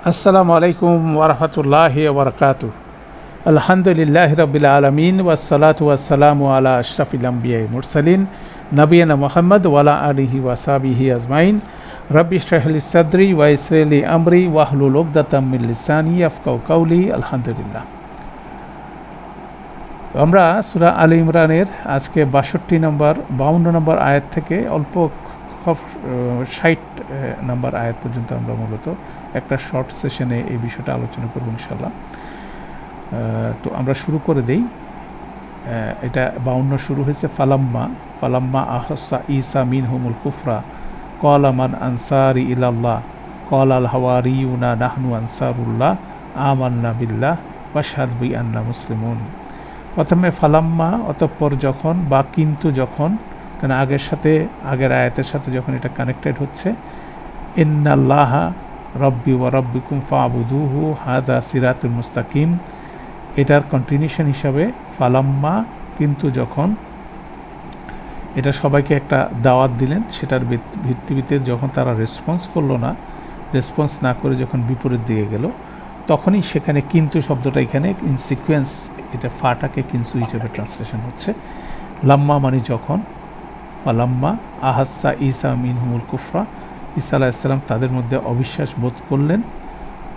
আসসালামু আলাইকুম ওরহমতুল্লাহি ওবরকাতুহ। আলহামদুলিল্লাহি রাব্বিল আলামিন ওয়াসসালাতু ওয়াসসালামু আলা আশরাফিল আমবিয়াই মুরসালিন নবিয়িনা মুহাম্মদ ওয়া আলা আলিহি ওয়া সাহবিহি আজমাইন। রব্বি ইশরাহ লি সাদরি ওয়া ইয়াসসির লি আমরি ওয়াহলুল উকদাতাম মিন লিসানি ইয়াফকাহু কাওলি। আলহামদুলিল্লাহ। আমরা সূরা আলে ইমরানের আজকে 52 নম্বর আয়াত থেকে অল্প 60 নম্বর আয়াত পর্যন্ত আমরা মূলত একটা শর্ট সেশনে এই বিষয়টা আলোচনা করব ইনশাল্লাহ। তো আমরা শুরু করে দেই। এটা 52 শুরু হয়েছে ফালাম্মা আহসা ঈসা মিনহুমুল কুফরা ক্বালা মান আনসারি ইলাল্লাহ ক্বালা আল হাওয়ারিয়ুনা নাহনু আনসারুল্লাহ আমান্না বিল্লাহ ওয়াশহাদ বিআন্না মুসলিমুন। প্রথমে ফালাম্মা, অতঃপর যখন, বা কিন্তু যখন, কারণ আগের আয়াতের সাথে যখন এটা কানেক্টেড হচ্ছে, ইন্নাল্লাহা রব্বি ওয়া রব্বিকুম ফা'বুদুহু হাযা সিরাতুল মুস্তাকিম, এটার কন্টিনিউশন হিসাবে ফালাম্মা কিন্তু যখন, এটা সবাইকে একটা দাওয়াত দিলেন, সেটার ভিত্তিতে যখন তারা রেসপন্স না করে যখন বিপরীত দিকে গেল, তখনই সেখানে কিন্তু শব্দটা এখানে ইন সিকোয়েন্স, এটা ফাটাকে কিন্তু হিসেবে ট্রান্সলেশন হচ্ছে। লাম্মা মানে যখন, ফালাম্মা আহাসা ঈসা মিনহুমুল কুফরা, ঈসা আলাইহিস সালাম তাদের মধ্যে অবিশ্বাস বোধ করলেন।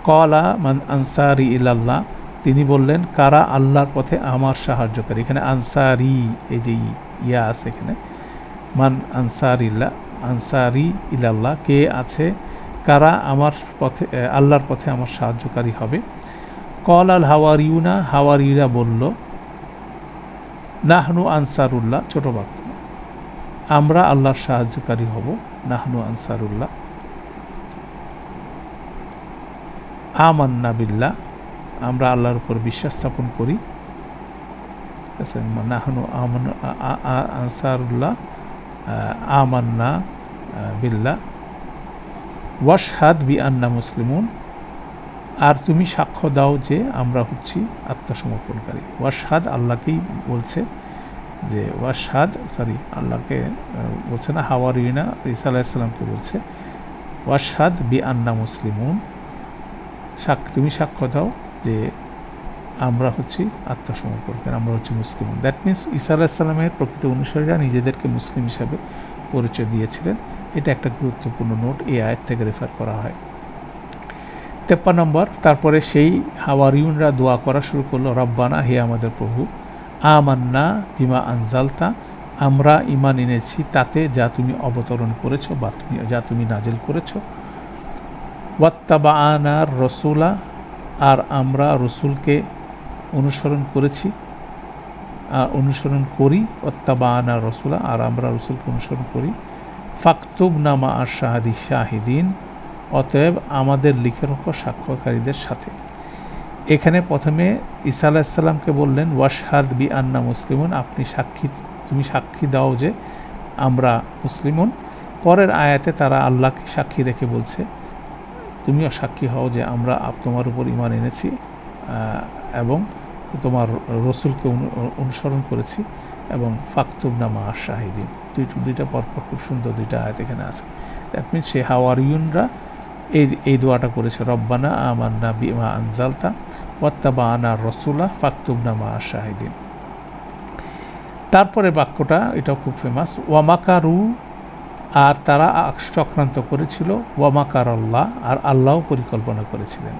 ক্বালা মান আনসারি ইলাল্লাহ, তিনি বললেন কারা আল্লাহর পথে আমার সাহায্যকারী। এখানে আনসারি, এই যে ইয়া আছে এখানে, মান আনসারি ইলাল্লাহ, কে আছে, কারা আমার পথে, আল্লাহর পথে আমার সাহায্যকারী হবে। ক্বালা আল হাওয়ারিয়ুনা, হাওয়ারিরা বলল, নাহনু আনসারুল্লাহ, ছোট বাক্য, আমরা আল্লাহর সাহায্যকারী হব। নাহনু আনসারুল্লাহ। আমান্না বিল্লাহ, আমরা আল্লাহর উপর বিশ্বাস স্থাপন করি। নাহনু আনসারুল্লাহ আমান্না বিল্লাহ ওয়াশহাদ বিআন্না মুসলিমুন, আর তুমি সাক্ষ্য দাও যে আমরা হচ্ছি আত্মসমর্পণকারী। ওয়াশহাদ আল্লাহকেই বলছে, যে আল্লাহকে বলছে না, হাওয়ারিনা ঈসা আলাইহিস সালামকে বলছে, ওয়াশহাদ বিআন্না মুসলিমুন, তুমি সাক্ষ্য দাও যে আমরা হচ্ছি আত্মসমর্পণকারী, আমরা হচ্ছি মুসলিম। দ্যাট মিনস ঈসা আলাইহিস সালামের প্রকৃত অনুসারীরা নিজেদেরকে মুসলিম হিসাবে পরিচয় দিয়েছিলেন। এটা একটা গুরুত্বপূর্ণ নোট, এই আয়াত থেকে রেফার করা হয়। 53 নম্বর, তারপরে সেই হাওয়ারিয়ুনরা দোয়া করা শুরু করলো, রব্বানা, হে আমাদের প্রভু, আমান্না বিমা আনজালতা, আমরা ঈমান এনেছি তাতে যা তুমি অবতরণ করেছো বা যা তুমি নাজিল করেছো। ওয়াত্তাবা'নার রসুলা, আর আমরা রসুলকে অনুসরণ করি। ওয়াত্তাবা'নার রসুলা, আর আমরা রসুলকে অনুসরণ করি। ফাকতুবনা মা'আশ শাহিদিন, অতএব আমাদের লিখে রাখো সাক্ষ্যকারীদের সাথে। এখানে প্রথমে ঈসা আলাইহিস সালামকে বললেন ওয়াশহাদ বিআন্না মুসলিমুন, তুমি সাক্ষী দাও যে আমরা মুসলিমুন। পরের আয়াতে তারা আল্লাহকে সাক্ষী রেখে বলছে, তুমিও সাক্ষী হও যে আমরা তোমার উপর ঈমান এনেছি এবং তোমার রসুলকে অনুসরণ করেছি, এবং ফাকতুবনা মা'আশ শাহিদিন। দুইটা পরপর খুব সুন্দর দুইটা আয়াত এখানে আছে। দ্যাট মিনস সে হাওয়ারিয়ুনরা এই দোয়াটা করেছে, রব্বানা আমান্না বিমা আনজালতা ওয়াত্তাবা'না রসুলা ফাকতুবনা মা'আশ শাহিদিন। তারপরে বাক্যটা, এটাও খুব ফেমাস, ওয়ামাকারু, আর তারা চক্রান্ত করেছিল, ওয়ামাকার আল্লাহ, আর আল্লাহ পরিকল্পনা করেছিলেন।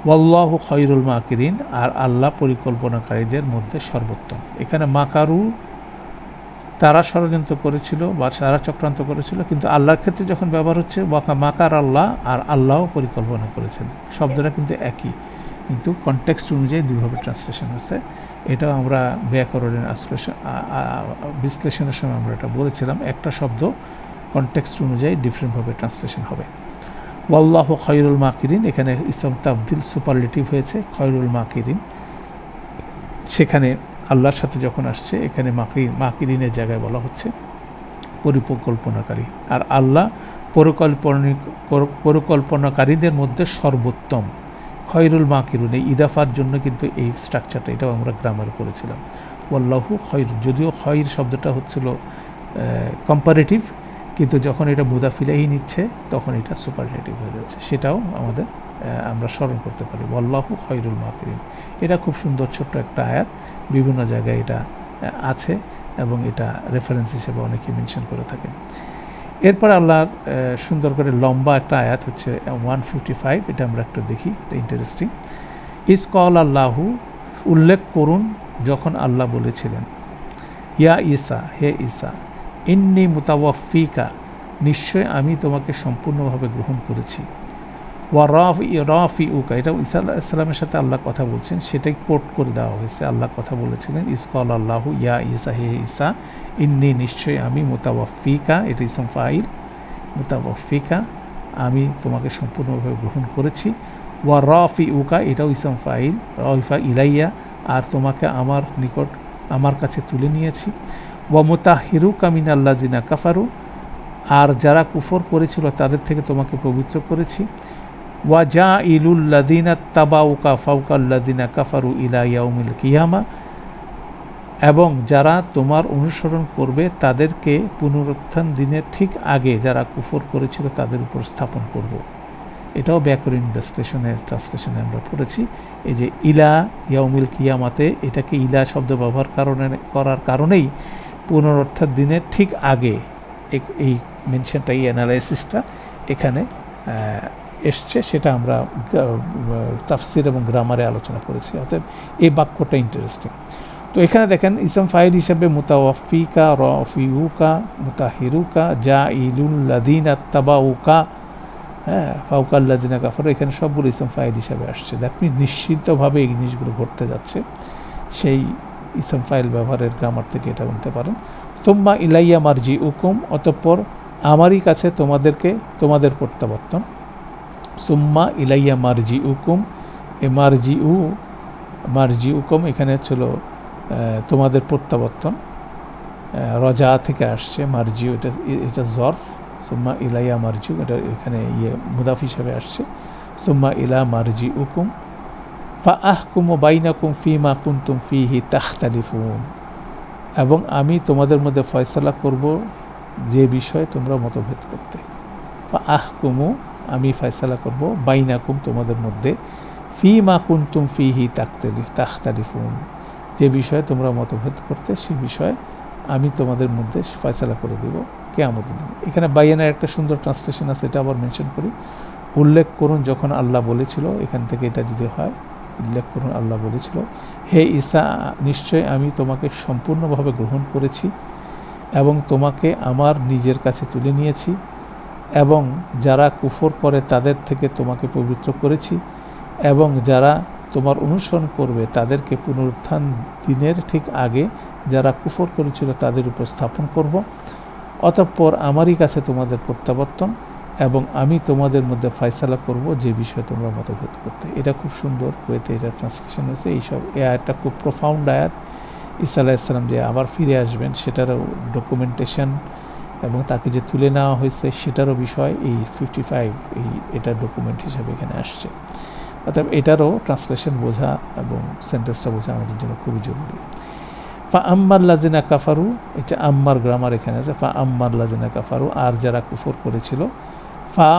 ওয়াল্লাহু খায়রুল মাকিরিন, আর আল্লাহ পরিকল্পনাকারীদের মধ্যে সর্বোত্তম। এখানে মাকারু, তারা ষড়যন্ত্র করেছিল বা তারা চক্রান্ত করেছিল, কিন্তু আল্লাহর ক্ষেত্রে যখন ব্যবহার হচ্ছে মাকার আল্লাহ, আর আল্লাহও পরিকল্পনা করেছেন, শব্দটা কিন্তু একই, কিন্তু কনটেক্সট অনুযায়ী দুইভাবে ট্রান্সলেশন আছে। এটাও আমরা ব্যাকরণের বিশ্লেষণের সময় আমরা এটা বলেছিলাম, একটা শব্দ কনটেক্সট অনুযায়ী ডিফারেন্টভাবে ট্রান্সলেশন হবে। ওয়াল্লাহু খায়রুল মাকিরিন, এখানে ইসম তাবদিল সুপারলেটিভ হয়েছে, খায়রুল মাকিরিন, সেখানে আল্লাহর সাথে যখন আসছে, এখানে মাকিরিনের জায়গায় বলা হচ্ছে পরিকল্পনাকারী, আর আল্লাহ পরিকল্পনাকারীদের মধ্যে সর্বোত্তম। খয়রুল মাকিরুন, এই ইদাফার জন্য কিন্তু এই স্ট্রাকচারটা, এটাও আমরা গ্রামার করেছিলাম। ওয়াল্লাহু খয়র, যদিও খয়র শব্দটা হচ্ছিল কম্পারেটিভ, কিন্তু যখন এটা মুদাফ ইলাইহি নিচ্ছে তখন এটা সুপারলেটিভ হয়ে যাচ্ছে, সেটাও আমাদের আমরা স্মরণ করতে পারি। ওয়াল্লাহু খায়রুল মাকিরিন, এটা খুব সুন্দর ছোট্ট একটা আয়াত, বিভিন্ন জায়গায় এটা আছে এবং এটা রেফারেন্স হিসেবে অনেকে মেনশন করে থাকেন। এরপর আল্লাহর সুন্দর করে লম্বা একটা আয়াত হচ্ছে 155, এটা আমরা একটু দেখি, এটা ইন্টারেস্টিং। ইস কল আল্লাহু, উল্লেখ করুন যখন আল্লাহ বলেছিলেন, ইয়া ঈসা, হে ঈসা, ইন্নী মুতাওয়াফিকা, নিশ্চয় আমি তোমাকে সম্পূর্ণভাবে গ্রহণ করেছি। ওয়া রাফি উকা, এটা ঈসা আলাইহিস সালামের সাথে আল্লাহ কথা বলছেন, সেটাই কোট করে দেওয়া হয়েছে। আল্লাহ কথা বলেছিলেন, ইস কল আল্লাহু, ইয়া ঈসা, হে ঈসা, ইন্নী, নিশ্চয় আমি, মুতাওয়াফিকা, এটা ইসম ফাইল, মুতাওয়াফিকা, আমি তোমাকে সম্পূর্ণভাবে গ্রহণ করেছি। ওয়া রাফি উকা, এটাও ইসম ফাইল, রাফা ইলাইয়া, আর তোমাকে আমার নিকট, আমার কাছে তুলে নিয়েছি। ওয়া মুতাহিরুকা মিনাল্লাযিনা কাফারু, আর যারা কুফর করেছিল তাদের থেকে তোমাকে পবিত্র করেছি। ওয়া জাইলুল্লাযিনা তাবাউকা ফাওকাল্লাযিনা কাফারু ইলা ইয়াউমিল কিয়ামা, এবং যারা তোমার অনুসরণ করবে তাদেরকে পুনরুত্থান দিনের ঠিক আগে যারা কুফর করেছিল তাদের উপর স্থাপন করব। এটাও ব্যাকরণ বিশ্লেষণের ট্রান্সলেশনে আমরা পড়েছি। এই যে ইলা ইয়াউমিল কিয়ামাতে, এটাকে ইলা শব্দ ব্যবহার করার কারণেই পুনরুত্থান দিনের ঠিক আগে এই মেনশনটা, এই অ্যানালাইসিসটা এখানে এসছে, সেটা আমরা তাফসির এবং গ্রামারে আলোচনা করেছি। অতএব এই বাক্যটা ইন্টারেস্টিং। তো এখানে দেখেন ইসম ফাইল হিসাবে মুতাওয়াফিকা, রাফিউকা, মুতাহিরুকা, জাইলুল্লাযিনা তাবাউকা, ফাওকাল্লাযিনা কাফারু, এখানে সবগুলো ইসম ফাইল হিসাবে আসছে। দ্যাট মিনস নিশ্চিতভাবে এই জিনিসগুলো ঘটতে যাচ্ছে, সেই ইসম ফাইল ব্যবহারের গ্রামার থেকে এটা বলতে পারেন। সুম্মা ইলাইয়া মারজিউকুম, অতঃপর আমারই কাছে তোমাদের প্রত্যাবর্তন। সুম্মা ইলাইয়া মারজিউকুম, এ মারজিউকুম এখানে ছিল তোমাদের প্রত্যাবর্তন, রজা থেকে আসছে, মারজিউ এটা জরফ, সুম্মা ইলাইয়া মারজিউ এটা এখানে মুদাফ হিসাবে আসছে। সুম্মা ইলা মারজিউকুম ফাআহকুমু বাইনাকুম ফীমা কুনতুম ফীহি তাখতালিফুন, এবং আমি তোমাদের মধ্যে ফয়সালা করব যে বিষয়ে তোমরা মতভেদ করতে। ফাআহকুমু, আমি ফয়সালা করব, বাইনাকুম তোমাদের মধ্যে, ফীমা কুনতুম ফীহি তাখতালিফুন, যে বিষয়ে তোমরা মতভেদ করতে সেই বিষয়ে আমি তোমাদের মধ্যে ফয়সালা করে দেব কিয়ামতের দিন। এখানে বাইয়ানের একটা সুন্দর ট্রান্সলেশন আছে, এটা আবার মেনশন করি। উল্লেখ করুন যখন আল্লাহ বলেছিল, এখান থেকে এটা যদি হয়, উল্লেখ করুন আল্লাহ বলেছিল, হে ঈসা, নিশ্চয় আমি তোমাকে সম্পূর্ণভাবে গ্রহণ করেছি এবং তোমাকে আমার নিজের কাছে তুলে নিয়েছি, এবং যারা কুফর করে তাদের থেকে তোমাকে পবিত্র করেছি, এবং যারা তোমার অনুসরণ করবে তাদেরকে পুনরুত্থান দিনের ঠিক আগে যারা কুফর করেছিল তাদের উপর স্থাপন করব। অতঃপর আমারই কাছে তোমাদের প্রত্যাবর্তন, এবং আমি তোমাদের মধ্যে ফয়সালা করব যে বিষয়ে তোমরা মতভেদ করতে। এটা খুব সুন্দর ওয়েতে এটা ট্রান্সলেশন হয়েছে। এই আয়াতটা খুব প্রোফাউন্ড আয়াত। ঈসা আলাইহিস সালাম যে আবার ফিরে আসবেন সেটারও ডকুমেন্টেশন এবং তাকে যে তুলে নেওয়া হয়েছে সেটারও বিষয় এই 55 এটা ডকুমেন্ট হিসাবে এখানে আসছে। অর্থাৎ এটারও ট্রান্সলেশন বোঝা এবং সেন্টেন্সটা বোঝা আমাদের জন্য খুবই জরুরি। ফা আম্মার লাজিনা কাফারু, এটা আম্মার গ্রামার এখানে আছে। ফা আম্মার লাজিনা কাফারু, আর যারা কুফর করেছিল, ফা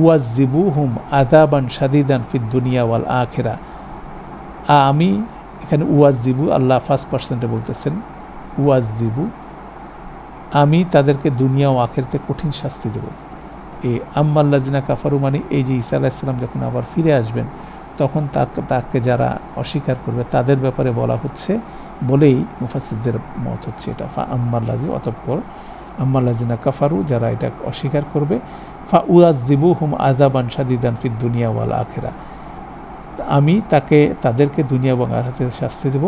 উয়াজ্জিবুহুম আযাবান শাদীদান ফিদ দুনিয়া ওয়াল আখিরা, আমি এখানে উয়াজ্জিবু, আল্লাহ ফার্স্ট পার্সেন্টে বলতেছেন, উয়াজ্জিবু, আমি তাদেরকে দুনিয়া ও আখিরাতে কঠিন শাস্তি দেব। এই আম্মার লাজিনা কাফারু মানে এই যে ঈসা আলাইহিস সালাম যখন আবার ফিরে আসবেন তখন তাকে যারা অস্বীকার করবে তাদের ব্যাপারে বলা হচ্ছে বলেই মুফাসসিরদের মত হচ্ছে এটা। ফা আম্মার লাজি, অতঃপর আম্মার লাজিনা কাফারু, যারা এটা অস্বীকার করবে, ফা উয়াজ্জিবুহুম আযাবান শাদীদান ফিদ দুনিয়া ওয়াল আখিরা, আমি তাদেরকে দুনিয়া এবং আখিরাতে শাস্তি দেব।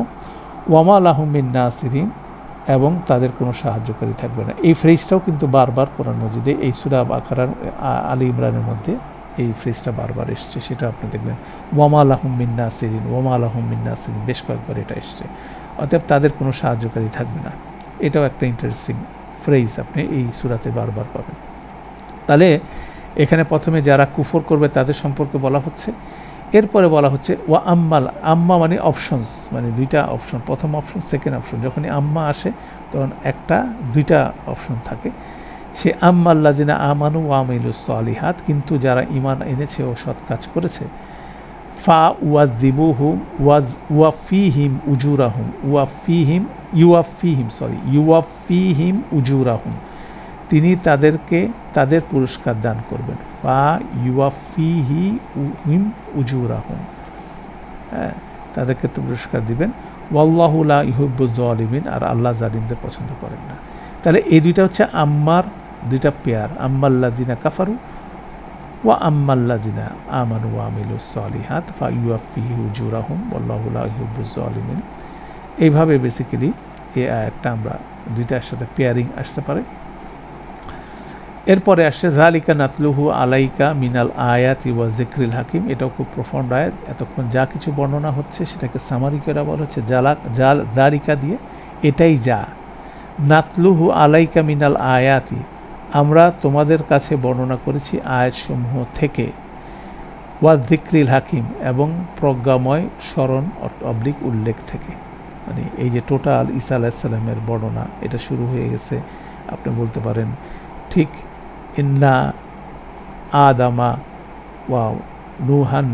ওয়ামা লাহুম মিন নাসিরিন, এবং তাদের কোনো সাহায্যকারী থাকবে না। এই ফ্রেজটাও কিন্তু বারবার কোরআন মজিদে এই সূরা বাকারার আলী ইমরানের মধ্যে এই ফ্রেজটা বারবার এসছে, সেটা আপনি দেখবেন। ওয়ামা লাহুম মিন নাসিরিন, ওয়ামা লাহুম মিন নাসিরিন, বেশ কয়েকবার এটা এসছে। অতএব তাদের কোনো সাহায্যকারী থাকবে না, এটাও একটা ইন্টারেস্টিং ফ্রেজ আপনি এই সূরাতে বারবার পাবেন। তাহলে এখানে প্রথমে যারা কুফর করবে তাদের সম্পর্কে বলা হচ্ছে, এরপরে বলা হচ্ছে ওয়া আম্মাল, আম্মা মানে অপশনস, মানে দুইটা অপশন, প্রথম অপশন সেকেন্ড অপশন। যখনই আম্মা আসে তখন দুইটা অপশন থাকে। সে আম্মাল্লাযিনা আমানু ওয়া আমিলুস সালিহাত, কিন্তু যারা ঈমান এনেছে ও সৎ কাজ করেছে, ফা ওয়াযিবুহুম ওয়াফিহিম উজুরাহুম ইউওয়াফিহিম উজুরাহুম, তিনি তাদেরকে তাদের পুরস্কার দান করবেন। ফা ইউওয়াফিহিম উজুরাহুম, হ্যাঁ, তাদেরকে তো পুরস্কার দিবেন। ওয়াল্লাহু লা ইউহিব্বুজ জালিমিন, আর আল্লাহ জালিমদের পছন্দ করেন না। তাহলে এই দুইটা হচ্ছে আম্মার দুইটা পেয়ার, আম্মাল্লাযিনা কাফারু ওয়া আম্মাল্লাযিনা আমানু ওয়া আমিলুস সালিহাত ফা ইউওয়াফিহিম উজুরাহুম ওয়াল্লাহু লা ইউহিব্বুজ জালিমিন। এইভাবে বেসিক্যালি এই আয়াতটা আমরা দুইটার সাথে পেয়ারিং আসতে পারে। এরপরে আসছে যালিকা নাতলুহু আলাইকা মিনাল আয়াতি ওয়া যিকরিল হাকিম, এটাও খুব প্রফন্ড আয়াত। এতক্ষণ যা কিছু বর্ণনা হচ্ছে সেটাকে সামারি করে বলা হচ্ছে যালিকা দিয়ে, এটাই যা। নাতলুহু আলাইকা মিনাল আয়াতি, আমরা তোমাদের কাছে বর্ণনা করেছি আয়াতসমূহ থেকে, ওয়া যিকরিল হাকিম, এবং প্রজ্ঞাময় স্মরণ অবলিক উল্লেখ থেকে। মানে এই যে টোটাল ঈসা আলাইহিস সালামের বর্ণনা, এটা শুরু হয়ে গেছে আপনি বলতে পারেন ঠিক ইন্না আদামা ওয়া নুহান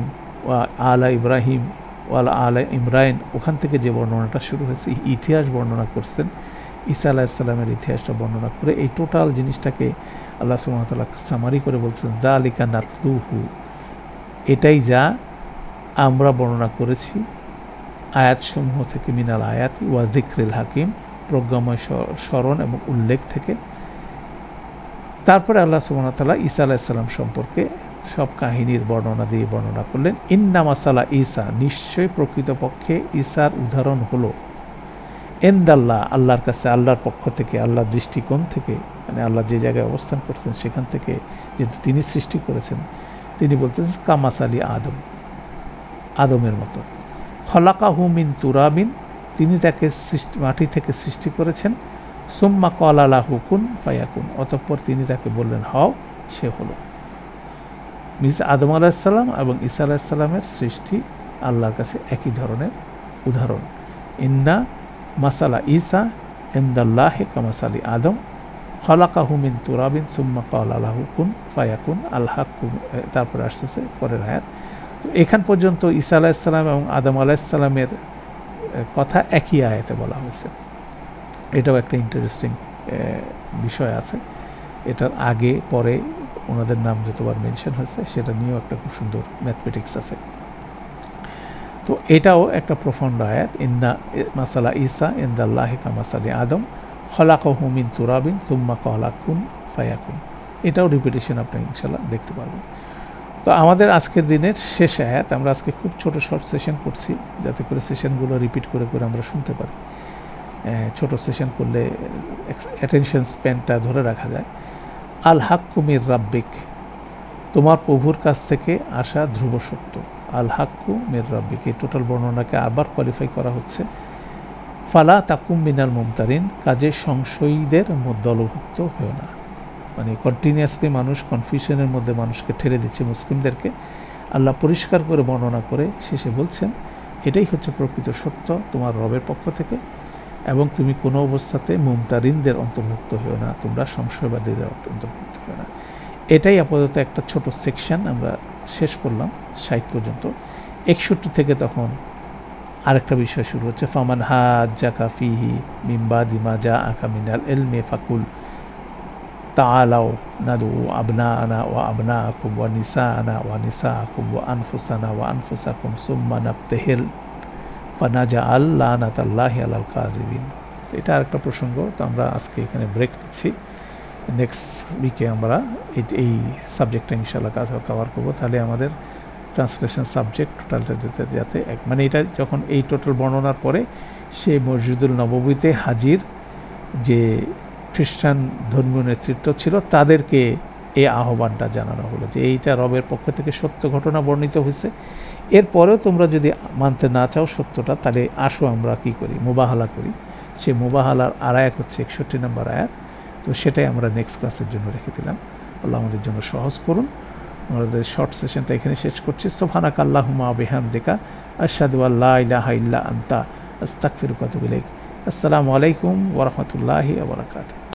ওয়া আলা ইব্রাহিম ওয়া আলা ইমরান, ওখান থেকে যে বর্ণনাটা শুরু হয়েছে, ইতিহাস বর্ণনা করছেন, ঈসা আলাইহিস সালামের ইতিহাসটা বর্ণনা করে এই টোটাল জিনিসটাকে আল্লাহ সুবহানাহু ওয়া তাআলা সামারি করে বলছেন যালিকা নাতলুহু, এটাই যা আমরা বর্ণনা করেছি আয়াতসমূহ থেকে, মিনাল আয়াতি ওয়া যিকরিল হাকিম, প্রজ্ঞাময় স্মরণ এবং উল্লেখ থেকে। তারপরে আল্লাহ সুবহানাহু ওয়া তাআলা ঈসা আলাইহিস সালাম সম্পর্কে সব কাহিনীর বর্ণনা দিয়ে বর্ণনা করলেন। ইন্না মাসালা ঈসা, নিশ্চয় প্রকৃতপক্ষে ঈসার উদাহরণ হলো ইনদাল্লাহ, আল্লাহর কাছে, আল্লাহর পক্ষ থেকে, আল্লাহর দৃষ্টিকোণ থেকে, মানে আল্লাহ যে জায়গায় অবস্থান করছেন সেখান থেকে যেহেতু তিনি সৃষ্টি করেছেন, তিনি বলতেছেন কামাসালি আদমের মতো। খলাকাহু মিন তুরাবিন, তিনি তাকে মাটি থেকে সৃষ্টি করেছেন। সুম্মা ক্বালা লাহু কুন ফায়াকুন, অতঃপর তিনি তাকে বললেন হও, সে হলো। আদম আলাইহিস সালাম এবং ঈসা আলাইহিস সালামের সৃষ্টি আল্লাহর কাছে একই ধরনের উদাহরণ। ইন্না মাসালা ঈসা ইনদাল্লাহি কামাসালি আদম খলাকাহু মিন তুরাবিন সুম্মা ক্বালা লাহু কুন ফায়াকুন আল হাক্কু। তারপরে আসতেছে পরের আয়াত। এখান পর্যন্ত ঈসা আলাইহিস সালাম এবং আদম আলাইহিস সালামের কথা একই আয়াতে বলা হয়েছে। এটাও একটা ইন্টারেস্টিং বিষয় আছে। এটার আগে পরে ওনাদের নাম যতবার মেনশন হয়েছে সেটা নিয়েও একটা খুব সুন্দর ম্যাথমেটিক্স আছে। তো এটাও একটা প্রফন্ড আয়াত, ইন্না মাসালা ঈসা ইনদাল্লাহি কামাসালি আদম খলাকাহু মিন তুরাবিন সুম্মা ক্বালা কুন ফায়াকুন। এটাও রিপিটেশন আপনি ইনশাআল্লাহ দেখতে পারবেন। তো আমাদের আজকের দিনের শেষ আয়াত, আমরা আজকে খুব ছোট শর্ট সেশন করছি যাতে করে সেশনগুলো রিপিট করে করে আমরা শুনতে পারি। ছোট সেশন করলে অ্যাটেনশন স্প্যানটা ধরে রাখা যায়। আল হাক্কু মির রাব্বিক, তোমার প্রভুর কাছ থেকে আসা ধ্রুব সত্য। আল হাক্কু মির রাব্বিক, এই টোটাল বর্ণনাকে আবার কোয়ালিফাই করা হচ্ছে। ফালা তাকুম মিনাল মুমতারিন, কাজে সংশয়ীদের দলভুক্ত হয়েও না। মানে কন্টিনিউয়াসলি মানুষ কনফিউশনের মধ্যে মানুষকে ঠেলে দিচ্ছে মুসলিমদেরকে। আল্লাহ পরিষ্কার করে বর্ণনা করে শেষে বলছেন এটাই হচ্ছে প্রকৃত সত্য তোমার রবের পক্ষ থেকে, এবং তুমি কোনো অবস্থাতে মুমতারিনদের অন্তর্ভুক্ত হও না, তোমরা সংশয়বাদীদের অন্তর্ভুক্ত হও না। এটাই আপাতত একটা ছোট সেকশন আমরা শেষ করলাম 60 পর্যন্ত। 61 থেকে তখন আরেকটা বিষয় শুরু হচ্ছে, ফামান হাজ্জাকা ফিহি মিন বাদি মা জাআকা মিনাল ইলমি ফাকুল তাআলাউ নাদউ আবনাআনা ওয়া আবনাআকুম ওয়া নিসাআনা ওয়া নিসাআকুম ওয়া আনফুসানা ওয়া আনফুসাকুম সুম্মা নাবতাহিল ফানাজআল লানাতাল্লাহি আলাল কাযিবিন। এটা আরেকটা প্রসঙ্গ। তো আমরা আজকে এখানে ব্রেক নিচ্ছি, নেক্সট উইকে আমরা এই সাবজেক্টটা ইনশাআল্লাহ কভার করবো। তাহলে আমাদের ট্রান্সলেশন সাবজেক্ট টোটালটা যাতে মানে এটা যখন এই টোটাল বর্ণনার পরে সে মসজিদুল নববীতে হাজির যে খ্রিস্টান ধর্মীয় নেতৃত্ব ছিল তাদেরকে এই আহ্বানটা জানানো হলো যে এইটা রবের পক্ষ থেকে সত্য ঘটনা বর্ণিত হয়েছে, এরপরেও তোমরা যদি মানতে না চাও সত্যটা, তাহলে আসো আমরা কি করি, মুবাহালা করি। সে মুবাহালার আয়াত হচ্ছে 61 নম্বর আয়াত। তো সেটাই আমরা নেক্সট ক্লাসের জন্য রেখে দিলাম। আল্লাহ আমাদের জন্য সহজ করুন। আমাদের শর্ট সেশনটা এখানে শেষ করছি। সুবহানাকা আল্লাহুম্মা ওয়া বিহামদিকা আশহাদু আল্লা ইলাহা ইল্লা আনতা আস্তাগফিরুকা ওয়া আতুবু ইলাইক। আসসালামু আলাইকুম ওয়া রাহমাতুল্লাহি ওয়া বারাকাতুহু।